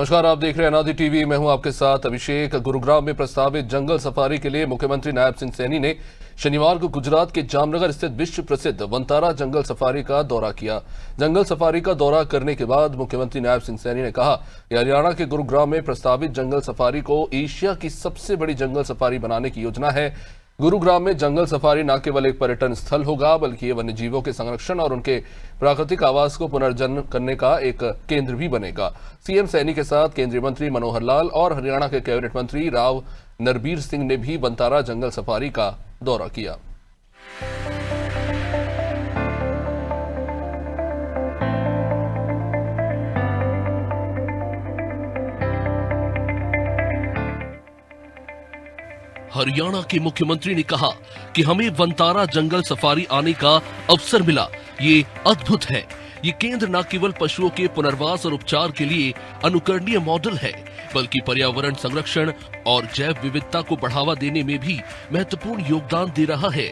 नमस्कार, आप देख रहे हैं अनादि टीवी। मैं हूं आपके साथ अभिषेक। गुरुग्राम में प्रस्तावित जंगल सफारी के लिए मुख्यमंत्री नायब सिंह सैनी ने शनिवार को गुजरात के जामनगर स्थित विश्व प्रसिद्ध वनतारा जंगल सफारी का दौरा किया। जंगल सफारी का दौरा करने के बाद मुख्यमंत्री नायब सिंह सैनी ने कहा कि हरियाणा के गुरुग्राम में प्रस्तावित जंगल सफारी को एशिया की सबसे बड़ी जंगल सफारी बनाने की योजना है। गुरुग्राम में जंगल सफारी न केवल एक पर्यटन स्थल होगा, बल्कि ये वन्य जीवों के संरक्षण और उनके प्राकृतिक आवास को पुनर्जन्म करने का एक केंद्र भी बनेगा। सीएम सैनी के साथ केंद्रीय मंत्री मनोहर लाल और हरियाणा के कैबिनेट मंत्री राव नरबीर सिंह ने भी वनतारा जंगल सफारी का दौरा किया। हरियाणा के मुख्यमंत्री ने कहा कि हमें वनतारा जंगल सफारी आने का अवसर मिला। ये अद्भुत है। ये केंद्र न केवल पशुओं के पुनर्वास और उपचार के लिए अनुकरणीय मॉडल है, बल्कि पर्यावरण संरक्षण और जैव विविधता को बढ़ावा देने में भी महत्वपूर्ण योगदान दे रहा है।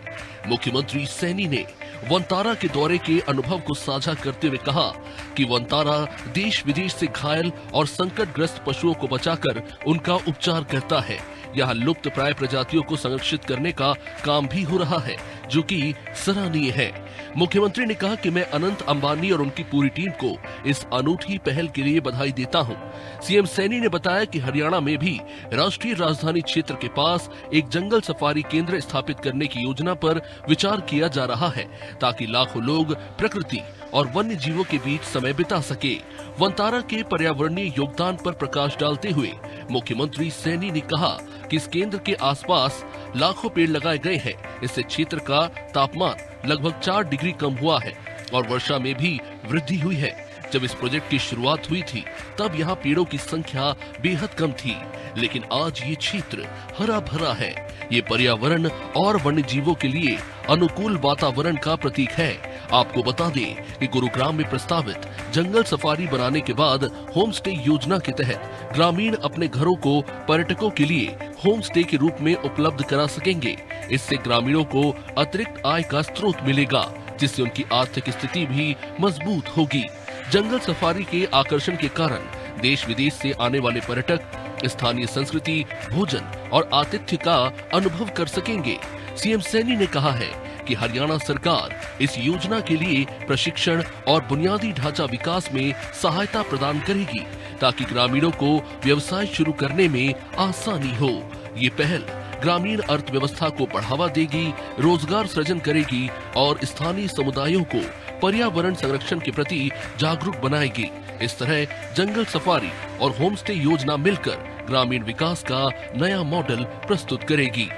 मुख्यमंत्री सैनी ने वनतारा के दौरे के अनुभव को साझा करते हुए कहा कि वनतारा देश विदेश से घायल और संकटग्रस्त पशुओं को बचाकर उनका उपचार करता है। यहाँ लुप्त प्राय प्रजातियों को संरक्षित करने का काम भी हो रहा है, जो कि सराहनीय है। मुख्यमंत्री ने कहा कि मैं अनंत अंबानी और उनकी पूरी टीम को इस अनूठी पहल के लिए बधाई देता हूँ। सीएम सैनी ने बताया कि हरियाणा में भी राष्ट्रीय राजधानी क्षेत्र के पास एक जंगल सफारी केंद्र स्थापित करने की योजना पर विचार किया जा रहा है, ताकि लाखों लोग प्रकृति और वन्य जीवों के बीच समय बिता सके। वनतारा के पर्यावरणीय योगदान पर प्रकाश डालते हुए मुख्यमंत्री सैनी ने कहा कि इस केंद्र के आसपास लाखों पेड़ लगाए गए हैं। इससे क्षेत्र का तापमान लगभग 4 डिग्री कम हुआ है और वर्षा में भी वृद्धि हुई है। जब इस प्रोजेक्ट की शुरुआत हुई थी, तब यहाँ पेड़ों की संख्या बेहद कम थी, लेकिन आज ये क्षेत्र हरा भरा है। ये पर्यावरण और वन्य जीवों के लिए अनुकूल वातावरण का प्रतीक है। आपको बता दें कि गुरुग्राम में प्रस्तावित जंगल सफारी बनाने के बाद होम स्टे योजना के तहत ग्रामीण अपने घरों को पर्यटकों के लिए होम स्टे के रूप में उपलब्ध करा सकेंगे। इससे ग्रामीणों को अतिरिक्त आय का स्रोत मिलेगा, जिससे उनकी आर्थिक स्थिति भी मजबूत होगी। जंगल सफारी के आकर्षण के कारण देश विदेश से आने वाले पर्यटक स्थानीय संस्कृति, भोजन और आतिथ्य का अनुभव कर सकेंगे। सीएम सैनी ने कहा है कि हरियाणा सरकार इस योजना के लिए प्रशिक्षण और बुनियादी ढांचा विकास में सहायता प्रदान करेगी, ताकि ग्रामीणों को व्यवसाय शुरू करने में आसानी हो। ये पहल ग्रामीण अर्थव्यवस्था को बढ़ावा देगी, रोजगार सृजन करेगी और स्थानीय समुदायों को पर्यावरण संरक्षण के प्रति जागरूक बनाएगी। इस तरह जंगल सफारी और होम स्टे योजना मिलकर ग्रामीण विकास का नया मॉडल प्रस्तुत करेगी।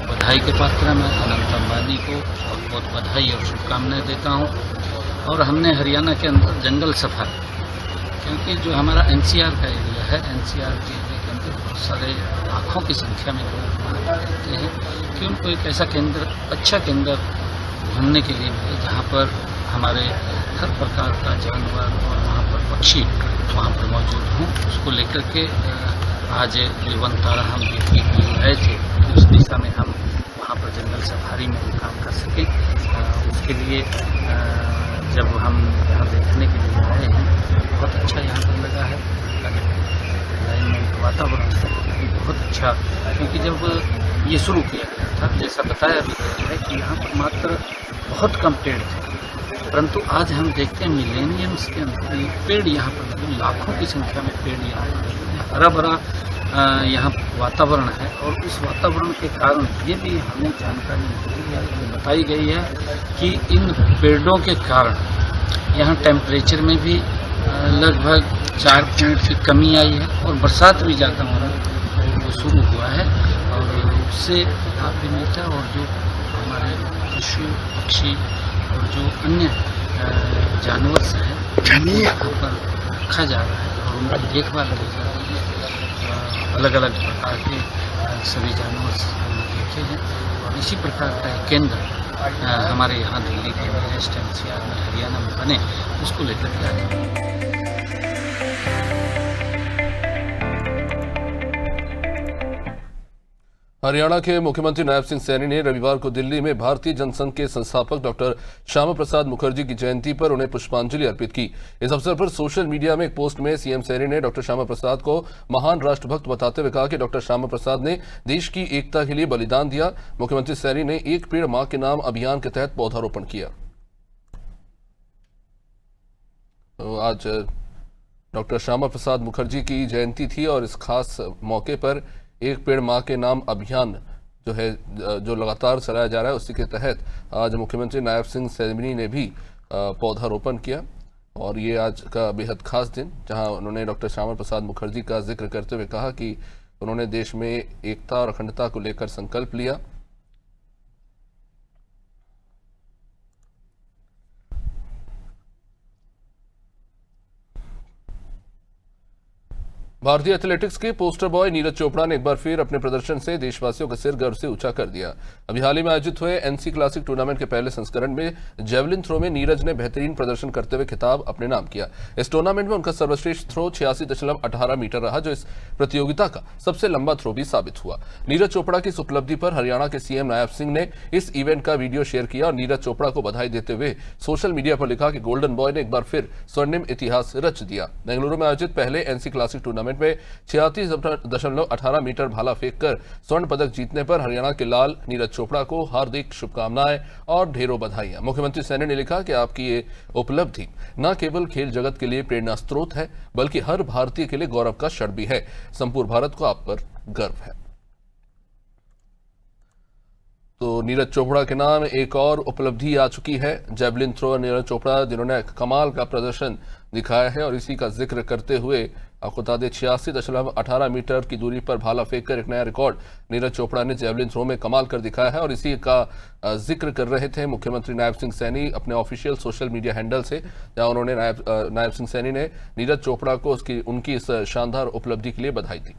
बधाई के पात्र मैं अनंत अंबानी को बहुत बहुत बधाई और शुभकामनाएं देता हूं। और हमने हरियाणा के अंदर जंगल सफारी, क्योंकि जो हमारा एनसीआर का एरिया है, एनसीआर के एरिया के अंदर बहुत सारे लाखों की संख्या में लोग रहते हैं, कि उनको एक ऐसा केंद्र, अच्छा केंद्र घूमने के लिए मिले, जहाँ पर हमारे हर प्रकार का जानवर और वहाँ पर पक्षी वहाँ पर मौजूद हों। उसको लेकर के आज ये वनतारा हम देखने के लिए आए थे, उस दिशा में हम वहाँ पर जंगल सफारी में काम कर सकें। उसके लिए जब हम यहाँ देखने के लिए आए हैं, बहुत अच्छा यहाँ पर लगा है। वातावरण बहुत अच्छा, क्योंकि जब ये शुरू किया गया था, जैसा बताया भी गया है कि यहाँ पर मात्र बहुत कम पेड़ थे, परंतु आज हम देखते हैं मिलेनियम्स के अंदर पेड़ यहाँ पर लाखों की संख्या में पेड़ यहाँ पर हरा भरा यहाँ वातावरण है। और उस वातावरण के कारण ये भी हमें जानकारी बताई गई है कि इन पेड़ों के कारण यहाँ टेम्परेचर में भी लगभग 4 पॉइंट की कमी आई है और बरसात भी ज़्यादा होना वो शुरू हुआ है। और उससे लाभ भी मिलता है, और जो हमारे पशु पक्षी और जो अन्य जानवर हैं यहाँ पर रखा जा रहा है और उनकी देखभाल की जा रही है। अलग अलग प्रकार के सभी जानवर हमने देखे हैं, और इसी प्रकार का एक केंद्र हमारे यहाँ दिल्ली के नियरेस्ट एनसीआर में, हरियाणा में बने, उसको लेकर के आगे। हरियाणा के मुख्यमंत्री नायब सिंह सैनी ने रविवार को दिल्ली में भारतीय जनसंघ के संस्थापक डॉक्टर श्यामा प्रसाद मुखर्जी की जयंती पर उन्हें पुष्पांजलि अर्पित की। इस अवसर पर सोशल मीडिया में एक पोस्ट में सीएम सैनी ने डॉक्टर श्यामा प्रसाद को महान राष्ट्रभक्त बताते हुए कहा कि डॉक्टर श्यामा प्रसाद ने देश की एकता के लिए बलिदान दिया। मुख्यमंत्री सैनी ने एक पेड़ मां के नाम अभियान के तहत पौधारोपण किया। तो आज डॉक्टर श्यामा प्रसाद मुखर्जी की जयंती थी और इस खास मौके पर एक पेड़ मां के नाम अभियान जो लगातार चलाया जा रहा है, उसी के तहत आज मुख्यमंत्री नायब सिंह सैनी ने भी पौधारोपण किया। और ये आज का बेहद खास दिन, जहां उन्होंने डॉक्टर श्यामा प्रसाद मुखर्जी का जिक्र करते हुए कहा कि उन्होंने देश में एकता और अखंडता को लेकर संकल्प लिया। भारतीय एथलेटिक्स के पोस्टर बॉय नीरज चोपड़ा ने एक बार फिर अपने प्रदर्शन से देशवासियों का सिर गर्व से ऊंचा कर दिया। अभी हाल ही में आयोजित हुए एनसी क्लासिक टूर्नामेंट के पहले संस्करण में जेवलिन थ्रो में नीरज ने बेहतरीन प्रदर्शन करते हुए खिताब अपने नाम किया। इस टूर्नामेंट में उनका सर्वश्रेष्ठ थ्रो 86.18 मीटर रहा, जो इस प्रतियोगिता का सबसे लंबा थ्रो भी साबित हुआ। नीरज चोपड़ा की इस उपलब्धि पर हरियाणा के सीएम नायब सिंह ने इस इवेंट का वीडियो शेयर किया और नीरज चोपड़ा को बधाई देते हुए सोशल मीडिया पर लिखा कि गोल्डन बॉय ने एक बार फिर स्वर्णिम इतिहास रच दिया। बेंगलुरु में आयोजित पहले एनसी क्लासिक टूर्नामेंट में 36.18 मीटर भाला फेंककर स्वर्ण पदक जीतने पर हरियाणा के लाल नीरज चोपड़ा को हार्दिक शुभकामनाएं और ढेरों बधाइयां। मुख्यमंत्री सैनी ने लिखा कि आपकी ये उपलब्धि न केवल खेल जगत के लिए प्रेरणा स्रोत है, बल्कि हर भारतीय के लिए गौरव का क्षण भी है। संपूर्ण भारत को आप पर गर्व है। तो नीरज चोपड़ा के नाम एक और उपलब्धि आ चुकी है। जेवलिन थ्रो नीरज चोपड़ा, जिन्होंने कमाल का प्रदर्शन दिखाया है, और इसी का जिक्र करते हुए आपको बता दें 86.18 मीटर की दूरी पर भाला फेंककर एक नया रिकॉर्ड नीरज चोपड़ा ने जेवलिन थ्रो में कमाल कर दिखाया है। और इसी का जिक्र कर रहे थे मुख्यमंत्री नायब सिंह सैनी अपने ऑफिशियल सोशल मीडिया हैंडल से, जहां उन्होंने नायब सिंह सैनी ने नीरज चोपड़ा को उनकी इस शानदार उपलब्धि के लिए बधाई दी।